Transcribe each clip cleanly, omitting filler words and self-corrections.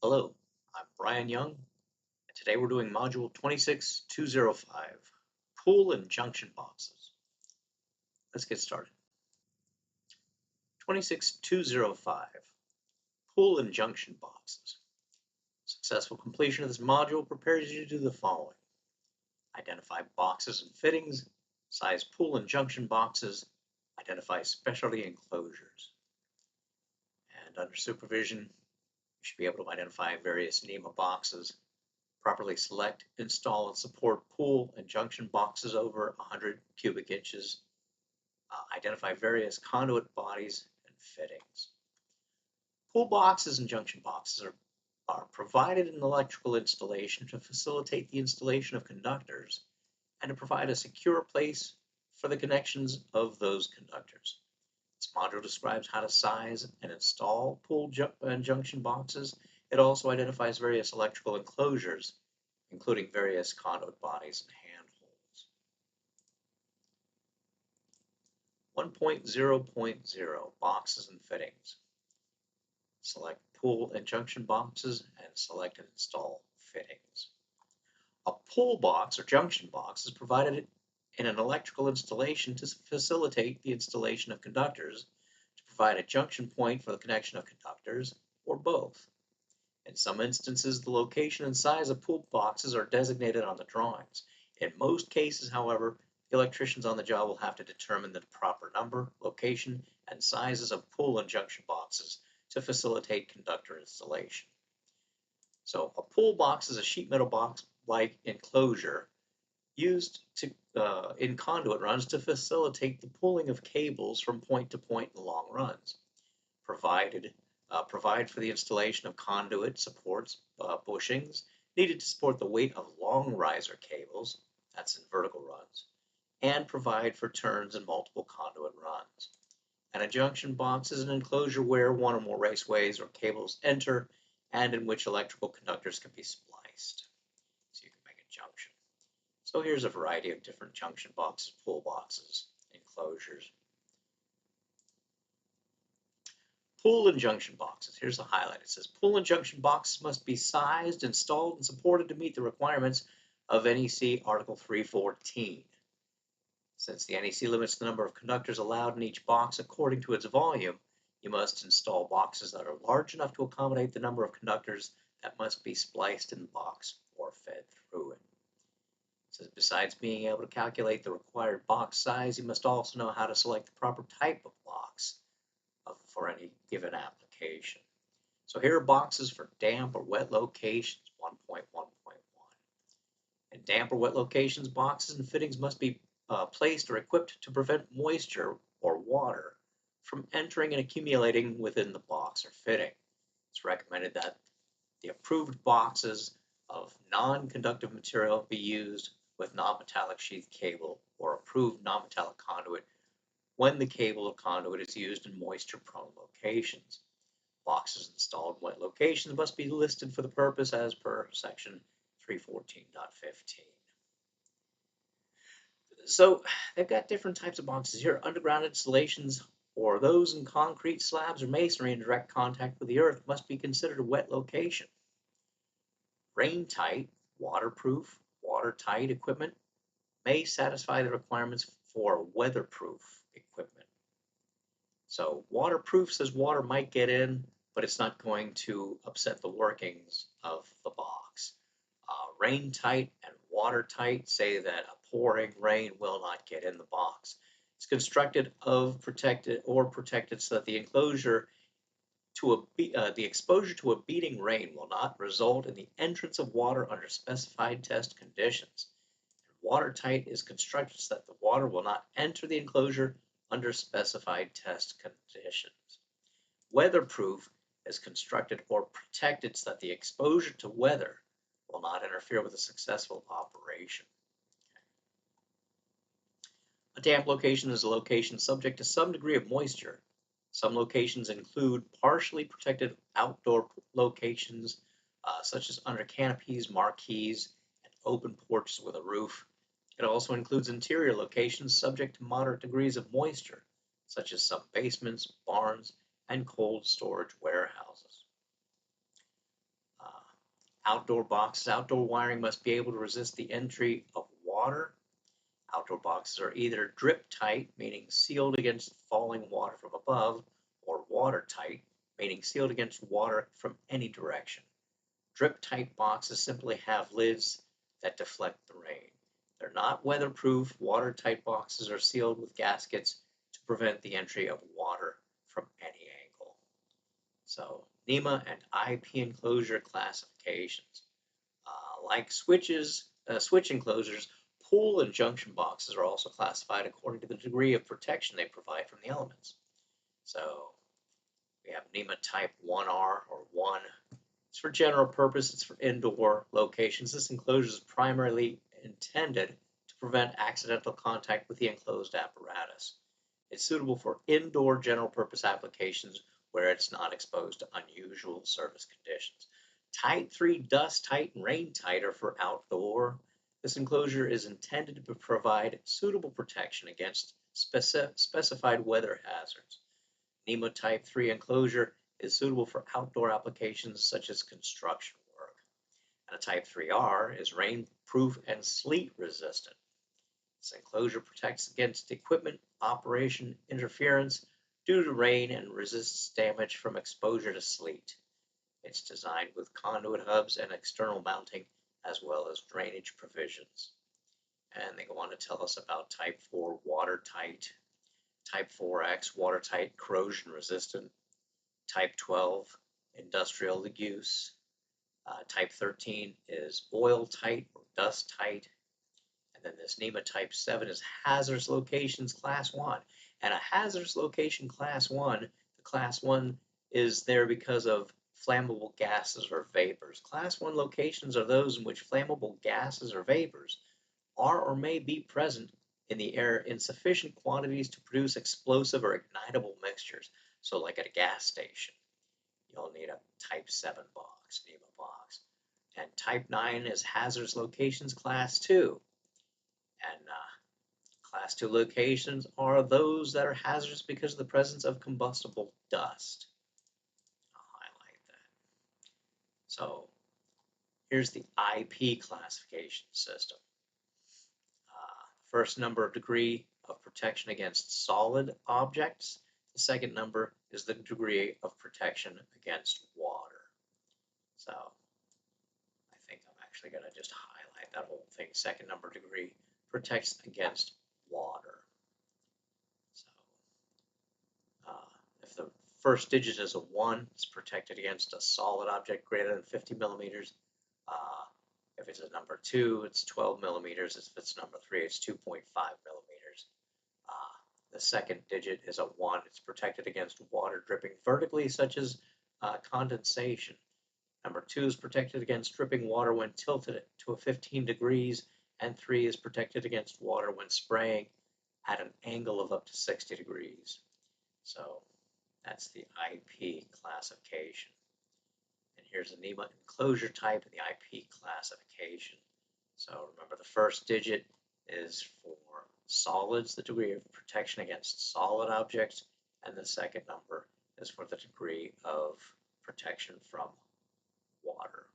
Hello, I'm Brian Young, and today we're doing Module 26205, Pool and Junction Boxes. Let's get started. 26205, Pool and Junction Boxes. Successful completion of this module prepares you to do the following. Identify boxes and fittings, size pool and junction boxes, identify specialty enclosures. And under supervision, you should be able to identify various NEMA boxes, properly select, install, and support pool and junction boxes over 100 cubic inches, identify various conduit bodies and fittings. Pool boxes and junction boxes are provided in electrical installation to facilitate the installation of conductors and to provide a secure place for the connections of those conductors. This module describes how to size and install pool and junction boxes. It also identifies various electrical enclosures, including various conduit bodies and handholds. 1.0.0 Boxes and Fittings. Select pool and junction boxes and select and install fittings. A pool box or junction box is provided in an electrical installation to facilitate the installation of conductors, to provide a junction point for the connection of conductors, or both. In some instances, the location and size of pool boxes are designated on the drawings. In most cases, however, the electricians on the job will have to determine the proper number, location, and sizes of pool and junction boxes to facilitate conductor installation. So a pool box is a sheet metal box-like enclosure used in conduit runs to facilitate the pulling of cables from point to point in long runs. Provide for the installation of conduit supports, bushings, needed to support the weight of long riser cables, that's in vertical runs, and provide for turns in multiple conduit runs. And a junction box is an enclosure where one or more raceways or cables enter and in which electrical conductors can be spliced. So you can make a junction. So here's a variety of different junction boxes, pool boxes, enclosures. Pool and junction boxes. Here's the highlight. It says pool and junction boxes must be sized, installed, and supported to meet the requirements of NEC Article 314. Since the NEC limits the number of conductors allowed in each box according to its volume, you must install boxes that are large enough to accommodate the number of conductors that must be spliced in the box or fed through it. It says besides being able to calculate the required box size, you must also know how to select the proper type of box for any given application. So here are boxes for damp or wet locations, 1.1.1. In damp or wet locations, boxes and fittings must be placed or equipped to prevent moisture or water from entering and accumulating within the box or fitting. It's recommended that the approved boxes of non-conductive material be used with non-metallic sheath cable or approved non-metallic conduit when the cable or conduit is used in moisture-prone locations. Boxes installed in wet locations must be listed for the purpose as per section 314.15. So they've got different types of boxes here. Underground installations or those in concrete slabs or masonry in direct contact with the earth must be considered a wet location. Rain-tight, waterproof, watertight equipment may satisfy the requirements for weatherproof equipment. So waterproof says water might get in, but it's not going to upset the workings of the box. Rain-tight and watertight say that a pouring rain will not get in the box. It's constructed of protected so that the enclosure the exposure to a beating rain will not result in the entrance of water under specified test conditions. Watertight is constructed so that the water will not enter the enclosure under specified test conditions. Weatherproof is constructed or protected so that the exposure to weather will not interfere with a successful operation. A damp location is a location subject to some degree of moisture. Some locations include partially protected outdoor locations, such as under canopies, marquees, and open porches with a roof. It also includes interior locations subject to moderate degrees of moisture, such as some basements, barns, and cold storage warehouses. Outdoor boxes. Outdoor wiring must be able to resist the entry of water. Outdoor boxes are either drip tight, meaning sealed against falling water from above, or watertight, meaning sealed against water from any direction. Drip tight boxes simply have lids that deflect the rain. They're not weatherproof. Watertight boxes are sealed with gaskets to prevent the entry of water from any angle. So NEMA and IP enclosure classifications. Like switch enclosures, pool and junction boxes are also classified according to the degree of protection they provide from the elements. So we have NEMA type 1R or 1. It's for general purpose. It's for indoor locations. This enclosure is primarily intended to prevent accidental contact with the enclosed apparatus. It's suitable for indoor general purpose applications where it's not exposed to unusual surface conditions. Type 3 dust tight and rain tight are for outdoor. This enclosure is intended to provide suitable protection against specified weather hazards. NEMA Type 3 enclosure is suitable for outdoor applications such as construction work. And a Type 3R is rainproof and sleet resistant. This enclosure protects against equipment operation interference due to rain and resists damage from exposure to sleet. It's designed with conduit hubs and external mounting as well as drainage provisions. And they go on to tell us about Type 4 watertight, Type 4X watertight corrosion resistant, Type 12 industrial use, Type 13 is oil tight or dust tight, and then this NEMA Type 7 is hazardous locations class 1. And a hazardous location class 1, the class 1 is there because of flammable gases or vapors. Class 1 locations are those in which flammable gases or vapors are or may be present in the air in sufficient quantities to produce explosive or ignitable mixtures. So like at a gas station, you'll need a Type 7 box, NEMA box. And Type 9 is hazardous locations class 2. And class 2 locations are those that are hazardous because of the presence of combustible dust. I'll highlight that. So here's the IP classification system. First number of degree of protection against solid objects. The second number is the degree of protection against water. So I think I'm actually going to just highlight that whole thing. Second number degree protects against water. So if the first digit is a 1, it's protected against a solid object greater than 50 millimeters. If it's a number 2, it's 12 millimeters. If it's number 3, it's 2.5 millimeters. The second digit is a 1. It's protected against water dripping vertically, such as condensation. Number 2 is protected against dripping water when tilted to a 15 degrees, and 3 is protected against water when spraying at an angle of up to 60 degrees. So that's the IP classification. And here's the NEMA enclosure type and the IP classification. So remember, the first digit is for solids, the degree of protection against solid objects, and the second number is for the degree of protection from water.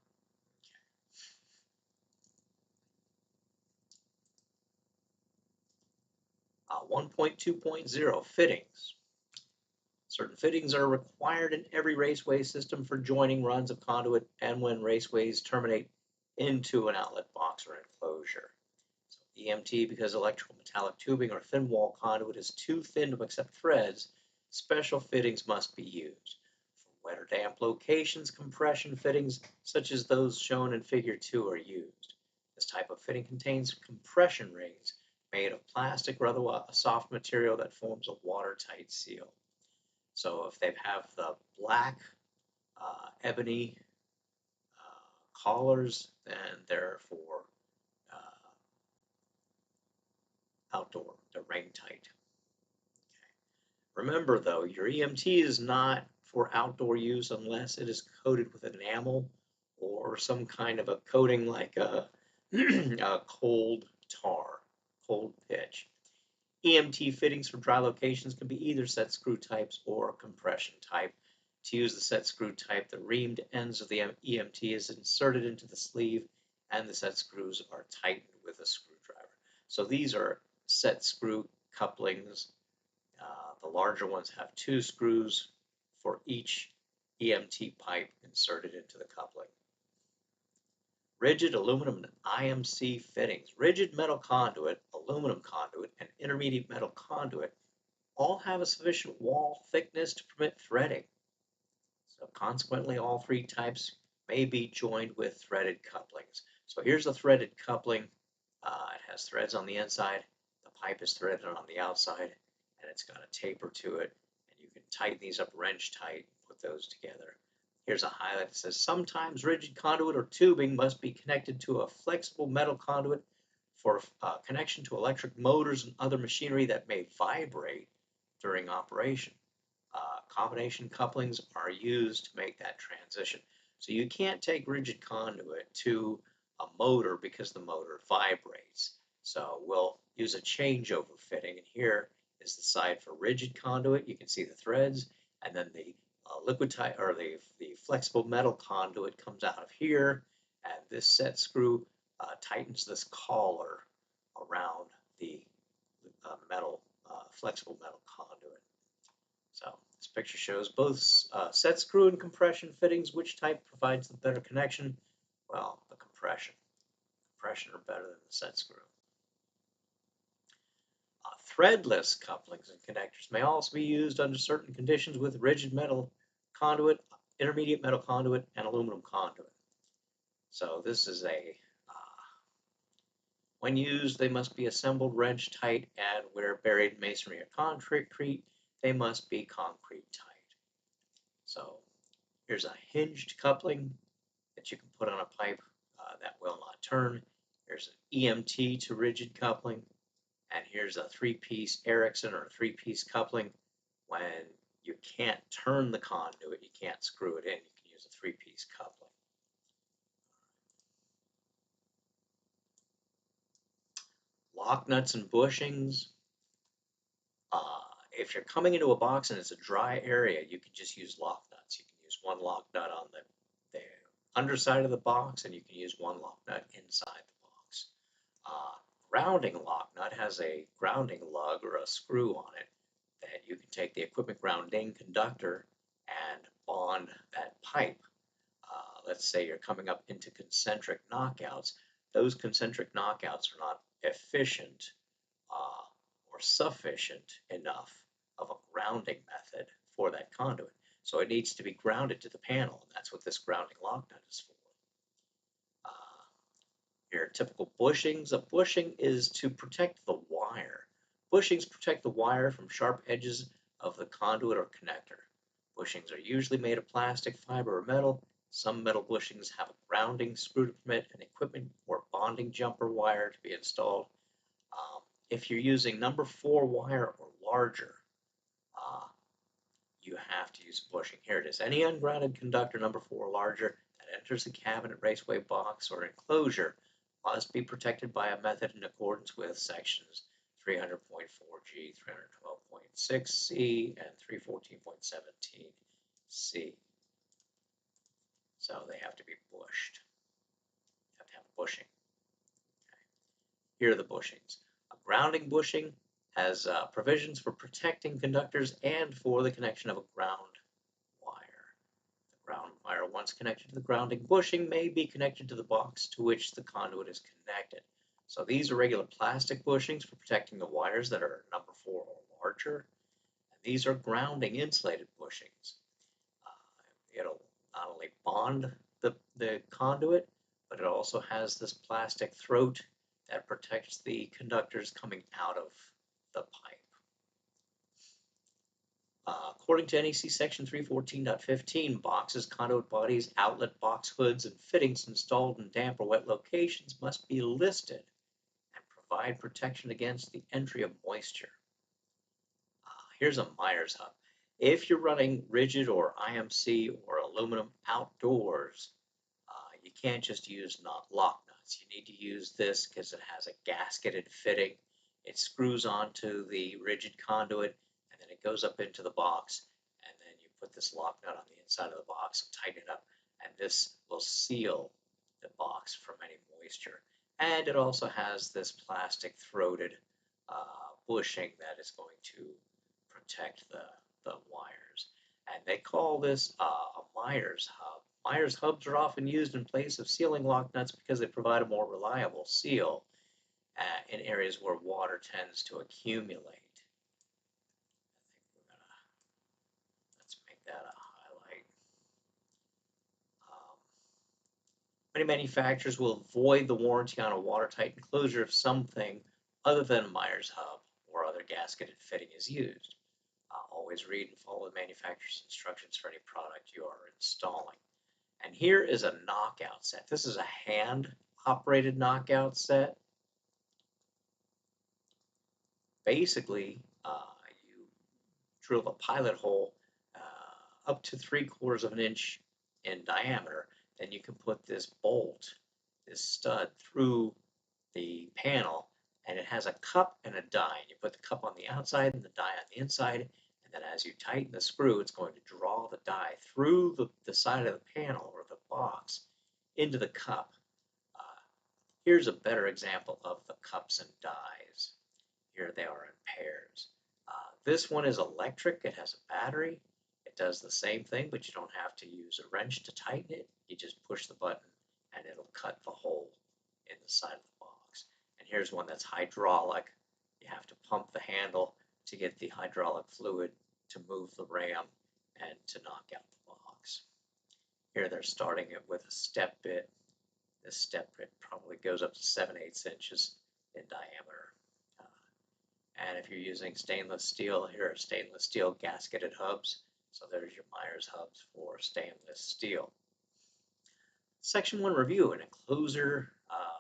1.2.0 fittings. Certain fittings are required in every raceway system for joining runs of conduit and when raceways terminate into an outlet box or enclosure. So EMT, because electrical metallic tubing or thin wall conduit is too thin to accept threads, special fittings must be used. For wet or damp locations, compression fittings, such as those shown in Figure 2, are used. This type of fitting contains compression rings made of plastic or otherwise a soft material that forms a watertight seal. So if they have the black ebony collars, then they're for outdoor, they're rain tight. Okay. Remember though, your EMT is not for outdoor use unless it is coated with enamel or some kind of a coating like a cold tar, cold pitch. EMT fittings for dry locations can be either set screw types or compression type. To use the set screw type, the reamed ends of the EMT is inserted into the sleeve and the set screws are tightened with a screwdriver. So these are set screw couplings. The larger ones have 2 screws for each EMT pipe inserted into the coupling. Rigid aluminum and IMC fittings. Rigid metal conduit, aluminum conduit, and intermediate metal conduit all have a sufficient wall thickness to permit threading. So consequently, all 3 types may be joined with threaded couplings. So here's a threaded coupling. It has threads on the inside. The pipe is threaded on the outside, and it's got a taper to it. And you can tighten these up wrench tight, put those together. Here's a highlight that says, sometimes rigid conduit or tubing must be connected to a flexible metal conduit for connection to electric motors and other machinery that may vibrate during operation. Combination couplings are used to make that transition. So you can't take rigid conduit to a motor because the motor vibrates. So we'll use a changeover fitting, and here is the side for rigid conduit. You can see the threads, and then the liquid type or the flexible metal conduit comes out of here, and this set screw tightens this collar around the flexible metal conduit. So this picture shows both set screw and compression fittings. Which type provides the better connection? Well, the compression. Compression are better than the set screw. Threadless couplings and connectors may also be used under certain conditions with rigid metal conduit, intermediate metal conduit, and aluminum conduit. So this is when used, they must be assembled wrench tight, and where buried masonry or concrete, they must be concrete tight. So here's a hinged coupling that you can put on a pipe that will not turn. Here's an EMT to rigid coupling. And here's a 3-piece Erickson or a 3-piece coupling. When you can't turn the conduit, you can't screw it in, you can use a 3-piece coupling. Lock nuts and bushings. If you're coming into a box and it's a dry area, you can just use lock nuts. You can use one lock nut on the underside of the box, and you can use one lock nut inside the box. Grounding lock nut has a grounding lug or a screw on it that you can take the equipment grounding conductor and bond that pipe. Let's say you're coming up into concentric knockouts. Those concentric knockouts are not efficient or sufficient enough of a grounding method for that conduit. So it needs to be grounded to the panel, and that's what this grounding lock nut is for. Here, typical bushings. A bushing is to protect the wire. Bushings protect the wire from sharp edges of the conduit or connector. Bushings are usually made of plastic, fiber, or metal. Some metal bushings have a grounding screw to permit an equipment or bonding jumper wire to be installed. If you're using number 4 wire or larger, you have to use a bushing. Here it is. Any ungrounded conductor number 4 or larger that enters the cabinet, raceway box, or enclosure must be protected by a method in accordance with sections 300.4G, 312.6C, and 314.17C. So they have to be bushed. You have to have a bushing. Okay. Here are the bushings. A grounding bushing has provisions for protecting conductors and for the connection of a ground wire. The ground wire, once connected to the grounding bushing, may be connected to the box to which the conduit is connected. So these are regular plastic bushings for protecting the wires that are number 4 or larger. And these are grounding insulated bushings. It'll not only bond the conduit, but it also has this plastic throat that protects the conductors coming out of the pipe. According to NEC section 314.15, boxes, conduit bodies, outlet box hoods, and fittings installed in damp or wet locations must be listed and provide protection against the entry of moisture. Here's a Myers hub. If you're running rigid or IMC or aluminum outdoors, you can't just use lock nuts. You need to use this because it has a gasketed fitting. It screws onto the rigid conduit, and then it goes up into the box, and then you put this lock nut on the inside of the box and tighten it up, and this will seal the box from any moisture. And it also has this plastic throated bushing that is going to protect the wires. And they call this a Myers hub. Myers hubs are often used in place of sealing lock nuts because they provide a more reliable seal in areas where water tends to accumulate. Let's make that a highlight. Many manufacturers will void the warranty on a watertight enclosure if something other than Myers hub or other gasketed fitting is used. Always read and follow the manufacturer's instructions for any product you are installing. And here is a knockout set. This is a hand-operated knockout set. Basically, you drill a pilot hole up to 3/4 of an inch in diameter. Then you can put this bolt, this stud, through the panel, and it has a cup and a die. And you put the cup on the outside and the die on the inside, and then as you tighten the screw, it's going to draw the die through the side of the panel or the box into the cup. Here's a better example of the cups and dies. Here they are in pairs. This one is electric. It has a battery. It does the same thing, but you don't have to use a wrench to tighten it. You just push the button and it'll cut the hole in the side of the box. And here's one that's hydraulic. You have to pump the handle to get the hydraulic fluid to move the ram and to knock out the box. Here they're starting it with a step bit. This step bit probably goes up to 7/8 inches in diameter. And if you're using stainless steel, here are stainless steel gasketed hubs. So there's your Myers hubs for stainless steel. Section 1 review: an enclosure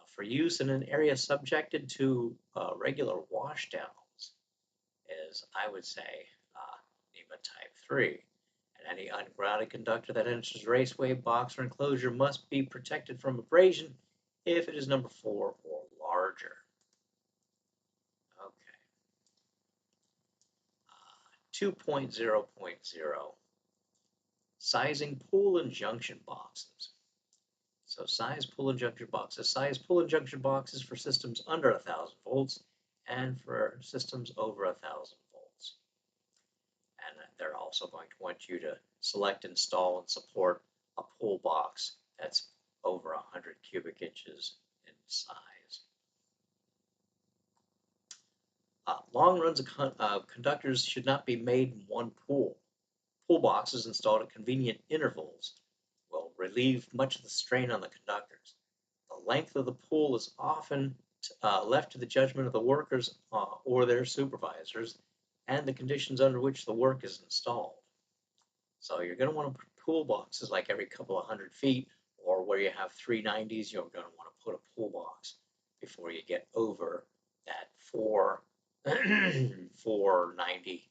for use in an area subjected to regular washdowns is, I would say, NEMA Type 3. And any ungrounded conductor that enters raceway, box, or enclosure must be protected from abrasion if it is number 4 or larger. Okay. 2.0.0, sizing pull and junction boxes. So size pull and junction boxes. Size pull and junction boxes for systems under 1,000 volts and for systems over 1,000 volts. And they're also going to want you to select, install, and support a pull box that's over 100 cubic inches in size. Long runs of conductors should not be made in one pull. Pull boxes installed at convenient intervals will relieve much of the strain on the conductors. The length of the pull is often left to the judgment of the workers or their supervisors and the conditions under which the work is installed. So you're going to want to put pull boxes like every couple of 100 feet, or where you have 390s, you're going to want to put a pull box before you get over that 490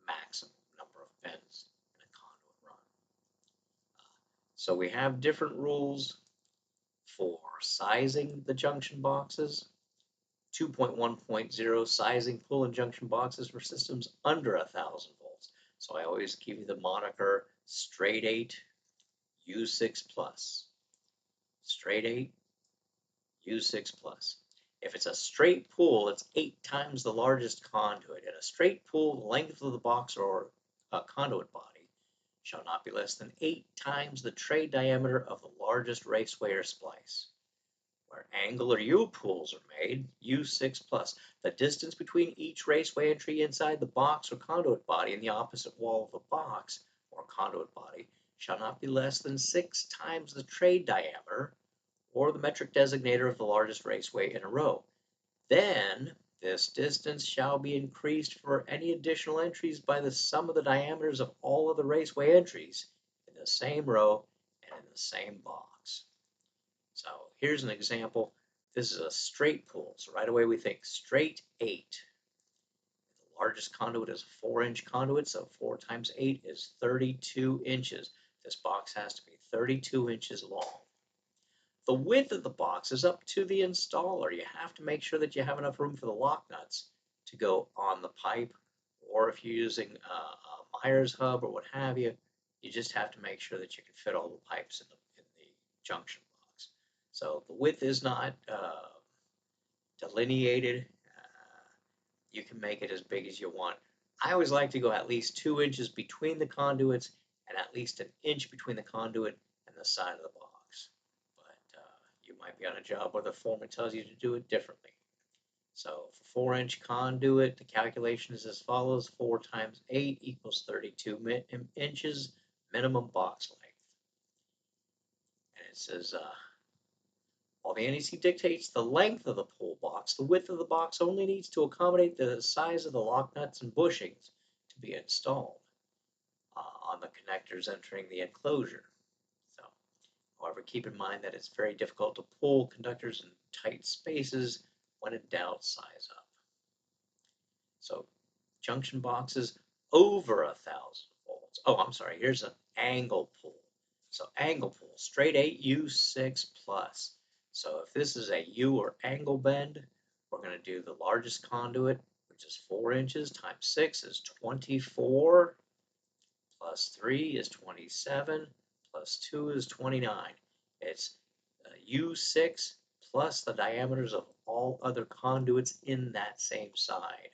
maximum number of bends in a conduit run. So we have different rules for sizing the junction boxes. 2.1.0, sizing pull and junction boxes for systems under 1,000 volts. So I always give you the moniker straight 8 U6 plus. Straight 8 U6 plus. If it's a straight pull, it's 8 times the largest conduit. In a straight pull, the length of the box or conduit body shall not be less than 8 times the tray diameter of the largest raceway or splice. Where angular U-pulls are made, U6 plus, the distance between each raceway entry inside the box or conduit body and the opposite wall of the box or conduit body shall not be less than 6 times the tray diameter or the metric designator of the largest raceway in a row. Then this distance shall be increased for any additional entries by the sum of the diameters of all of the raceway entries in the same row and in the same box. So here's an example. This is a straight pull. So right away we think straight 8. The largest conduit is a 4-inch conduit, so 4 times 8 is 32 inches. This box has to be 32 inches long. The width of the box is up to the installer. You have to make sure that you have enough room for the lock nuts to go on the pipe or if you're using a Myers hub or what have you, you just have to make sure that you can fit all the pipes in the junction box. So the width is not delineated. You can make it as big as you want. I always like to go at least 2 inches between the conduits and at least an inch between the conduit and the side of the box. But you might be on a job where the foreman tells you to do it differently. So for 4-inch conduit, the calculation is as follows: 4 times 8 equals 32 inches minimum box length. And it says, while the NEC dictates the length of the pull box, the width of the box only needs to accommodate the size of the lock nuts and bushings to be installed on the connectors entering the enclosure. So, however, keep in mind that it's very difficult to pull conductors in tight spaces when in doubt, size up. So junction boxes over 1,000 volts. Oh, I'm sorry. Here's an angle pull. So angle pull, straight 8 U6 plus. So if this is a U or angle bend, we're going to do the largest conduit, which is 4 inches, times 6 is 24, plus 3 is 27, plus 2 is 29. It's U6 plus the diameters of all other conduits in that same side.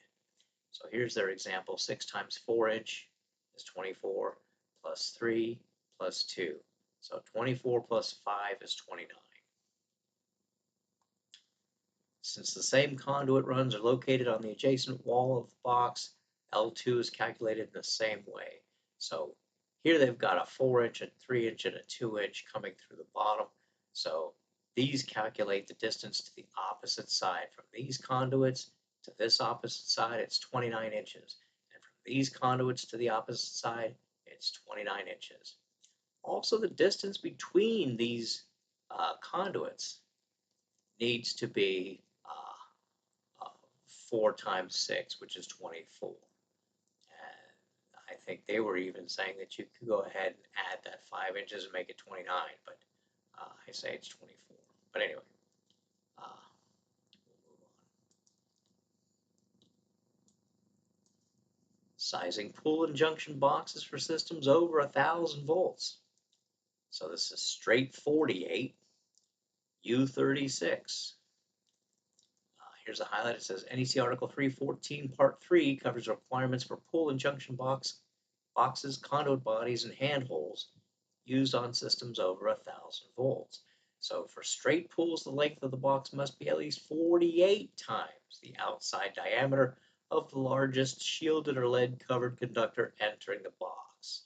So here's their example: 6 times 4 inch is 24, plus 3 plus 2. So 24 plus 5 is 29. Since the same conduit runs are located on the adjacent wall of the box, L2 is calculated in the same way. So here they've got a 4-inch, a 3-inch, and a 2-inch coming through the bottom. So these calculate the distance to the opposite side. From these conduits to this opposite side, it's 29 inches. And from these conduits to the opposite side, it's 29 inches. Also, the distance between these conduits needs to be 4 times 6, which is 24. And I think they were even saying that you could go ahead and add that 5 inches and make it 29, but I say it's 24. But anyway, we'll move on. Sizing pull and junction boxes for systems over 1,000 volts. So this is straight 48, U36. Here's a highlight. It says NEC Article 314 Part 3 covers requirements for pull and junction boxes, conduit bodies, and handholds used on systems over 1,000 volts. So for straight pulls, the length of the box must be at least 48 times the outside diameter of the largest shielded or lead-covered conductor entering the box.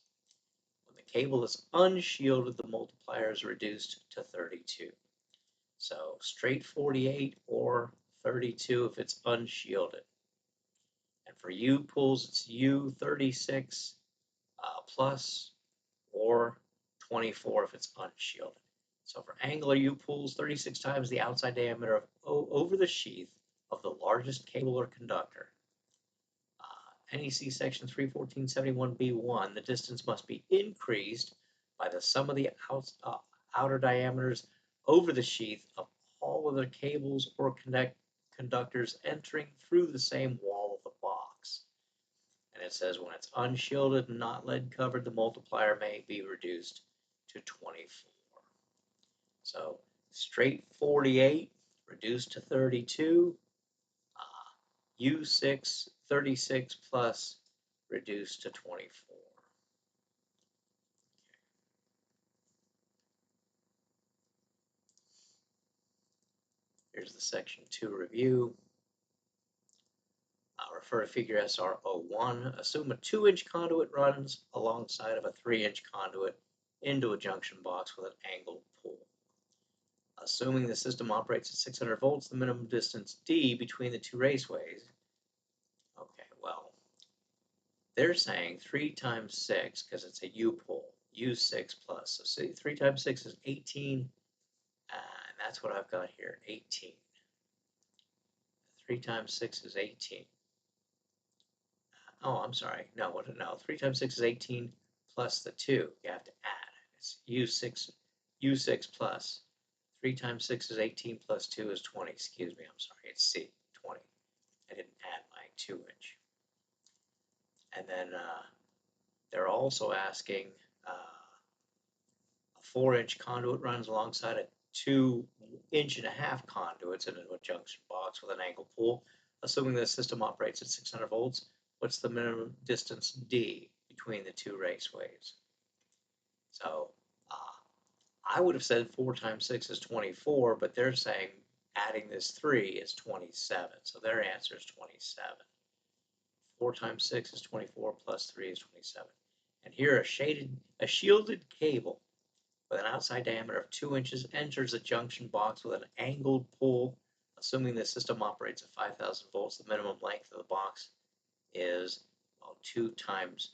When the cable is unshielded, the multiplier is reduced to 32. So straight 48 or 32 if it's unshielded. And for U pulls, it's U36 plus or 24 if it's unshielded. So for angular U pulls, 36 times the outside diameter of over the sheath of the largest cable or conductor. NEC section 31471B1, the distance must be increased by the sum of the outer diameters over the sheath of all other cables or conductors entering through the same wall of the box. And it says when it's unshielded and not lead covered, the multiplier may be reduced to 24. So straight 48 reduced to 32, U6 36 plus reduced to 24. Here's the section 2 review. Refer to figure SR01. Assume a 2-inch conduit runs alongside of a 3-inch conduit into a junction box with an angled pull. Assuming the system operates at 600 volts, the minimum distance D between the two raceways. Okay, well, they're saying 3 times 6 because it's a U pull, U6 plus. So see, 3 times 6 is 18, and that's what I've got here, 18. 3 times 6 is 18. Oh, I'm sorry. No, 3 times 6 is 18 plus the 2. You have to add. It's U6 plus. 3 times 6 is 18 plus 2 is 20. Excuse me, I'm sorry. It's C, 20. I didn't add my 2-inch. And then they're also asking a 4-inch conduit runs alongside a 2.5-inch conduits in a junction box with an angle pull. Assuming the system operates at 600 volts, what's the minimum distance D between the two raceways? So I would have said 4 times 6 is 24, but they're saying adding this 3 is 27. So their answer is 27. 4 times 6 is 24 plus 3 is 27. And here a shielded cable with an outside diameter of 2 inches enters a junction box with an angled pull. Assuming the system operates at 5,000 volts, the minimum length of the box is 2 times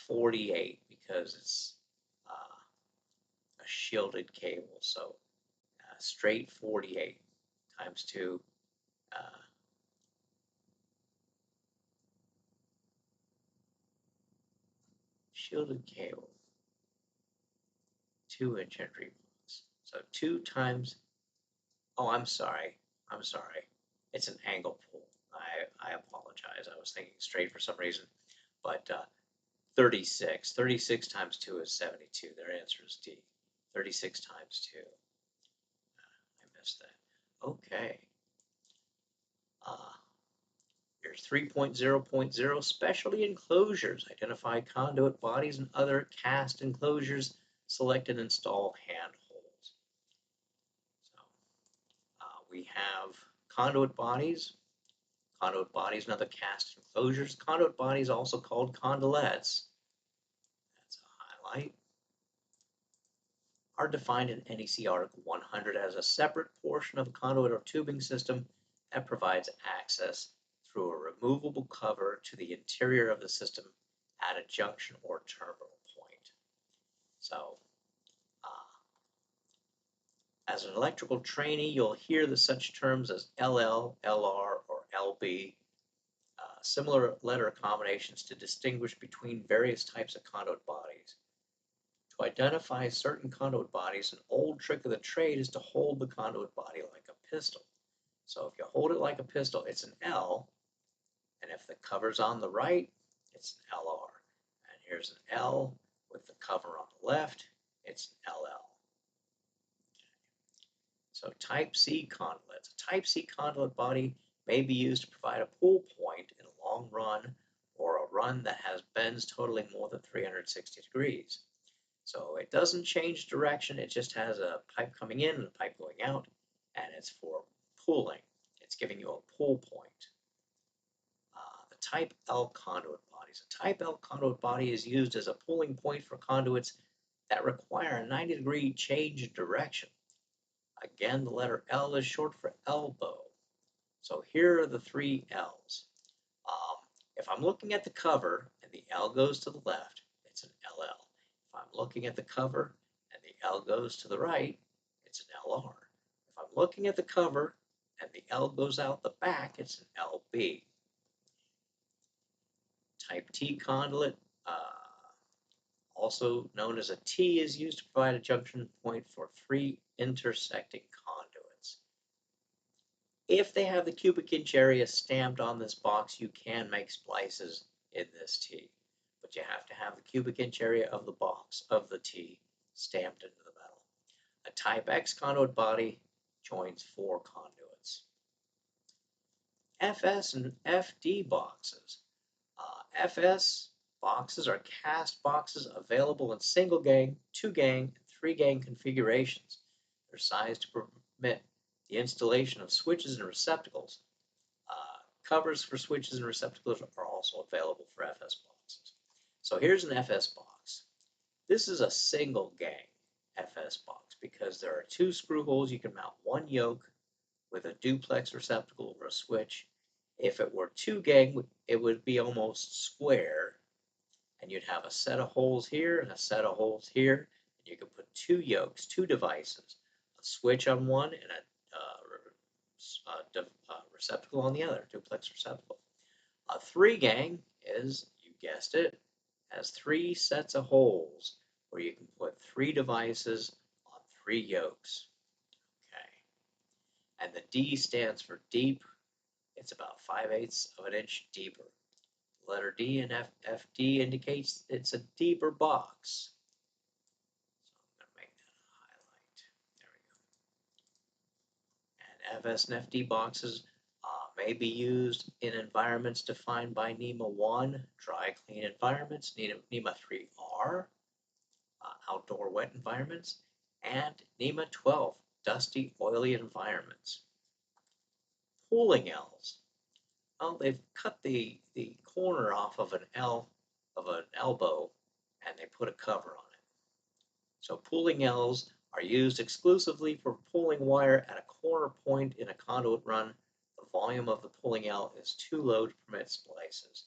48 because it's a shielded cable. So straight 48 times 2. Shielded cable. 2-inch entry box. So 2 times, oh, I'm sorry. It's an angle pull. I apologize. I was thinking straight for some reason. But 36. 36 times 2 is 72. Their answer is D. 36 times 2. I missed that. Okay. Here's 3.0.0 specialty enclosures. Identify conduit bodies and other cast enclosures. Select and install handholds. So we have conduit bodies and other cast enclosures. Conduit bodies, also called conduits, that's a highlight, are defined in NEC Article 100 as a separate portion of a conduit or tubing system that provides access through a removable cover to the interior of the system at a junction or terminal point. So, as an electrical trainee, you'll hear the such terms as LL, LR, or LB, similar letter combinations to distinguish between various types of conduit bodies. To identify certain conduit bodies, an old trick of the trade is to hold the conduit body like a pistol. So if you hold it like a pistol, it's an L, and if the cover's on the right, it's an LR. And here's an L with the cover on the left, it's an LL. So type C conduits. A type C conduit body may be used to provide a pull point in a long run or a run that has bends totaling more than 360 degrees. So it doesn't change direction, it just has a pipe coming in and a pipe going out, and it's for pulling. It's giving you a pull point. The type L conduit bodies. A type L conduit body is used as a pulling point for conduits that require a 90-degree change in direction. Again, the letter L is short for elbow. So here are the 3 L's. If I'm looking at the cover and the L goes to the left, it's an LL. If I'm looking at the cover and the L goes to the right, it's an LR. If I'm looking at the cover and the L goes out the back, it's an LB. Type T conduit, also known as a T, is used to provide a junction point for 3 intersecting conduits. If they have the cubic inch area stamped on this box, you can make splices in this T. But you have to have the cubic inch area of the box, of the T, stamped into the metal. A type X conduit body joins 4 conduits. FS and FD boxes. FS boxes are cast boxes available in single gang, 2 gang, and 3 gang configurations. They're sized to permit the installation of switches and receptacles. Covers for switches and receptacles are also available for FS boxes. So here's an FS box. This is a single gang FS box because there are 2 screw holes. You can mount 1 yoke with a duplex receptacle or a switch. If it were 2 gang, it would be almost square, and you'd have a set of holes here and a set of holes here, and you could put 2 yokes, 2 devices, a switch on one and a receptacle on the other, duplex receptacle. A 3 gang is, you guessed it, has 3 sets of holes where you can put 3 devices on 3 yokes. Okay. And the D stands for deep. It's about 5/8 of an inch deeper. Letter D and FD indicates it's a deeper box. So I'm going to make that a highlight. There we go. And FS and FD boxes may be used in environments defined by NEMA 1, dry clean environments, NEMA 3R, outdoor wet environments, and NEMA 12, dusty, oily environments. Pooling Ls. Well, they've cut the corner off of an elbow, and they put a cover on it. So pooling Ls are used exclusively for pulling wire at a corner point in a conduit run. The volume of the pulling L is too low to permit splices.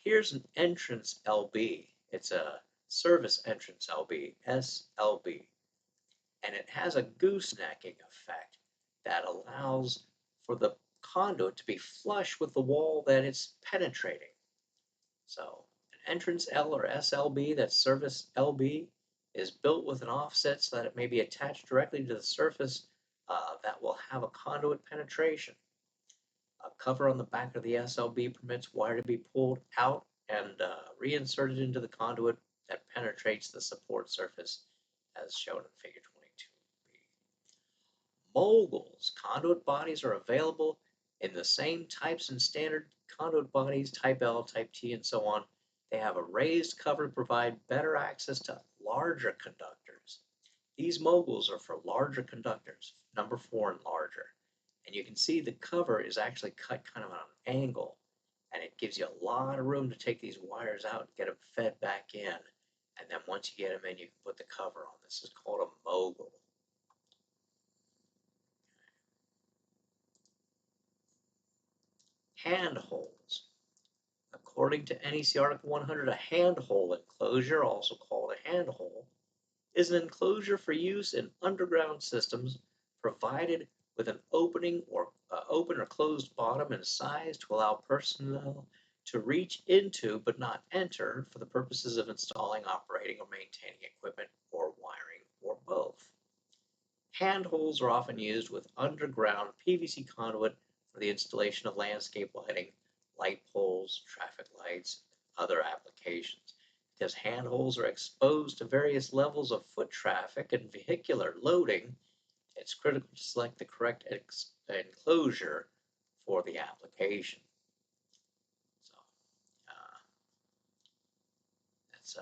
Here's an entrance LB. It's a service entrance LB, SLB, and it has a goosenecking effect that allows for the conduit to be flush with the wall that it's penetrating. So an entrance L or SLB, that's service LB, is built with an offset so that it may be attached directly to the surface that will have a conduit penetration. A cover on the back of the SLB permits wire to be pulled out and reinserted into the conduit that penetrates the support surface as shown in figure 22b. Moguls conduit bodies are available in the same types and standard conduit bodies, type L, type T, and so on. They have a raised cover to provide better access to larger conductors. These moguls are for larger conductors, number 4 and larger. And you can see the cover is actually cut kind of on an angle, and it gives you a lot of room to take these wires out and get them fed back in. And then once you get them in, you can put the cover on. This is called a mogul. Handholds. According to NEC Article 100, a handhole enclosure, also called a handhole, is an enclosure for use in underground systems provided with an open or closed bottom and size to allow personnel to reach into but not enter for the purposes of installing, operating, or maintaining equipment or wiring, or both. Handholds are often used with underground PVC conduit for the installation of landscape lighting, light poles, traffic lights, and other applications. Because handholds are exposed to various levels of foot traffic and vehicular loading, it's critical to select the correct enclosure for the application. So that's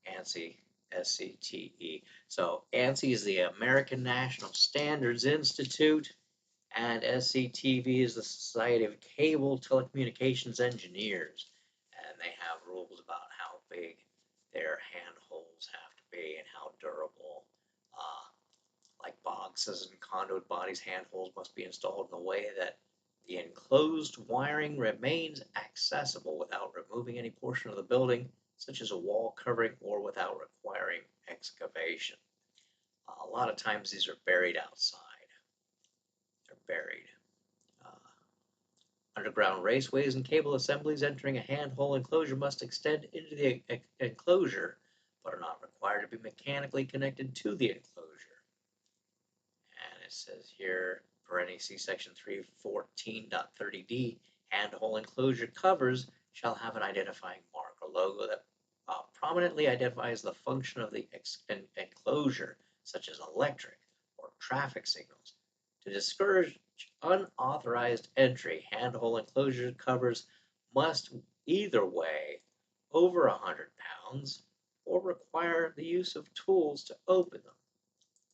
ANSI, SCTE. So ANSI is the American National Standards Institute, and SCTV is the Society of Cable Telecommunications Engineers, and they have rules about how big their handholds have to be and how durable. Like boxes and conduit bodies, handholds must be installed in a way that the enclosed wiring remains accessible without removing any portion of the building, such as a wall covering, or without requiring excavation. A lot of times these are buried outside. They're buried. Underground raceways and cable assemblies entering a handhole enclosure must extend into the enclosure, but are not required to be mechanically connected to the enclosure. And it says here, for NEC section 314.30D, handhole enclosure covers shall have an identifying mark or logo that prominently identifies the function of the enclosure, such as electric or traffic signals. To discourage unauthorized entry, handhole enclosure covers must either weigh over 100 pounds or require the use of tools to open them.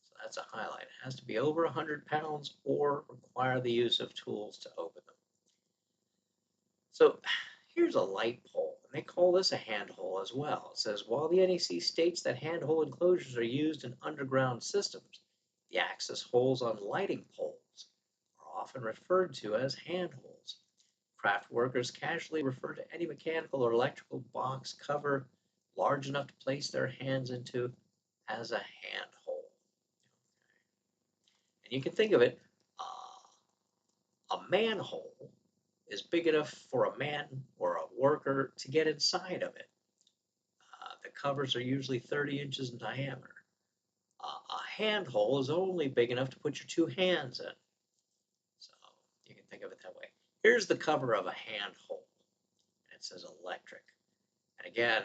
So that's a highlight. It has to be over 100 pounds or require the use of tools to open them. So here's a light pole, and they call this a handhole as well. It says, while the NEC states that handhole enclosures are used in underground systems, the access holes on lighting poles are often referred to as handholes. Craft workers casually refer to any mechanical or electrical box cover large enough to place their hands into as a handhole. And you can think of it, a manhole is big enough for a man or a worker to get inside of it. The covers are usually 30 inches in diameter. A handhole is only big enough to put your two hands in. So you can think of it that way. Here's the cover of a handhold. It says electric. And again,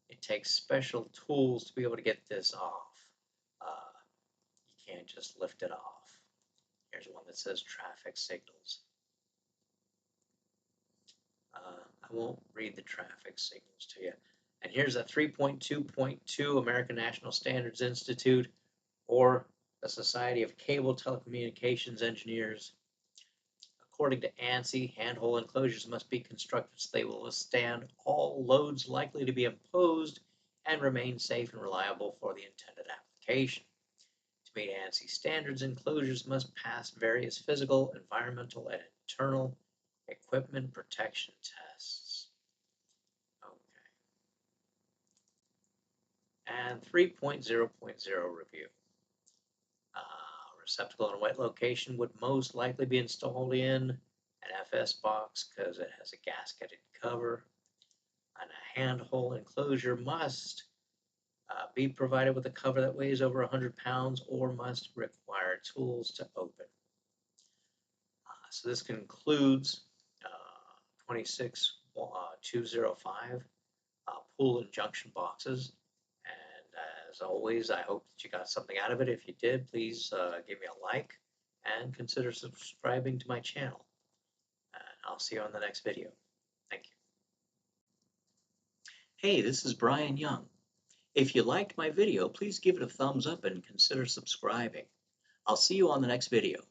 it takes special tools to be able to get this off. You can't just lift it off. Here's one that says traffic signals. I won't read the traffic signals to you. And here's a 3.2.2 American National Standards Institute, or the Society of Cable Telecommunications Engineers. According to ANSI, handhole enclosures must be constructed so they will withstand all loads likely to be imposed and remain safe and reliable for the intended application. To meet ANSI standards, enclosures must pass various physical, environmental, and internal equipment protection tests. Okay. And 3.0.0 review. Receptacle in a wet location would most likely be installed in an FS box because it has a gasketed cover. And a handhole enclosure must be provided with a cover that weighs over 100 pounds or must require tools to open. So this concludes 26205 pool and junction boxes. And as always, I hope that you got something out of it. If you did, please give me a like and consider subscribing to my channel. And I'll see you on the next video. Thank you. Hey, this is Brian Young. If you liked my video, please give it a thumbs up and consider subscribing. I'll see you on the next video.